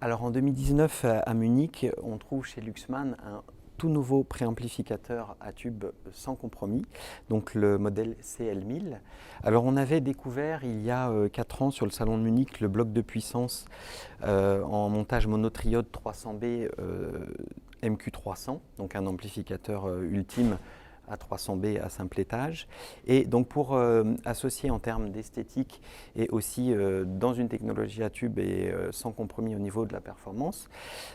Alors en 2019 à Munich, on trouve chez Luxman un tout nouveau préamplificateur à tube sans compromis, donc le modèle CL1000. Alors on avait découvert il y a 4 ans sur le salon de Munich le bloc de puissance en montage monotriode 300B MQ300, donc un amplificateur ultime à 300B à simple étage. Et donc pour associer en termes d'esthétique et aussi dans une technologie à tube et sans compromis au niveau de la performance,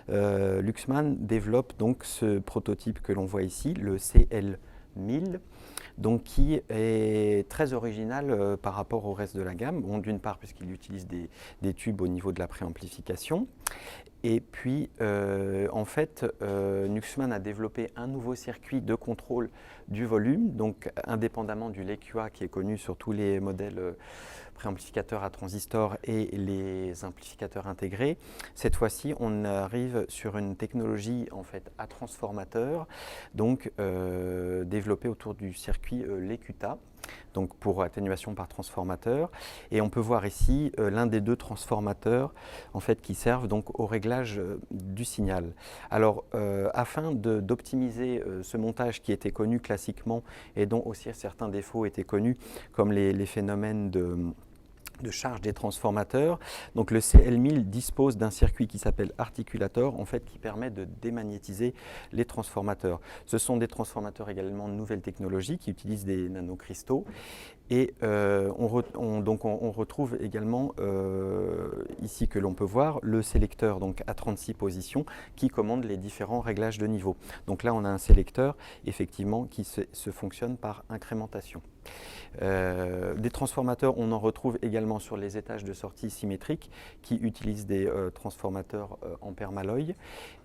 Luxman développe donc ce prototype que l'on voit ici, le CL1000, donc qui est très original par rapport au reste de la gamme. Bon, d'une part puisqu'il utilise des tubes au niveau de la préamplification, et puis en fait Luxman a développé un nouveau circuit de contrôle du volume, donc indépendamment du LQA qui est connu sur tous les modèles préamplificateurs à transistors et les amplificateurs intégrés. Cette fois-ci, on arrive sur une technologie en fait à transformateur, donc développée autour du circuit LQTA, donc pour atténuation par transformateur. Et on peut voir ici l'un des deux transformateurs en fait, qui servent donc au réglage du signal. Alors, afin d'optimiser ce montage qui était connu classiquement et dont aussi certains défauts étaient connus, comme les phénomènes de charge des transformateurs. Donc le CL1000 dispose d'un circuit qui s'appelle articulator, en fait, qui permet de démagnétiser les transformateurs. Ce sont des transformateurs également de nouvelles technologies qui utilisent des nanocristaux. Et on retrouve également ici que l'on peut voir le sélecteur donc, à 36 positions qui commande les différents réglages de niveau. Donc là on a un sélecteur effectivement qui se fonctionne par incrémentation. Des transformateurs, on en retrouve également sur les étages de sortie symétriques qui utilisent des transformateurs en permalloy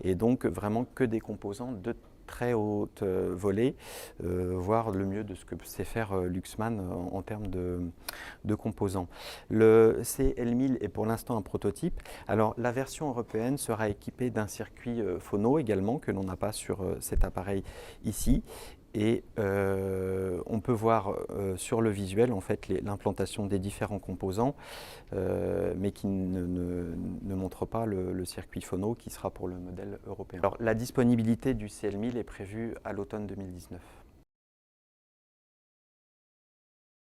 et donc vraiment que des composants de très haute volée, voire le mieux de ce que sait faire Luxman en termes de composants. Le CL1000 est pour l'instant un prototype. Alors la version européenne sera équipée d'un circuit phono également que l'on n'a pas sur cet appareil ici. Et on peut voir sur le visuel en fait l'implantation des différents composants, mais qui ne montre pas le circuit phono qui sera pour le modèle européen. Alors la disponibilité du CL1000 est prévue à l'automne 2019.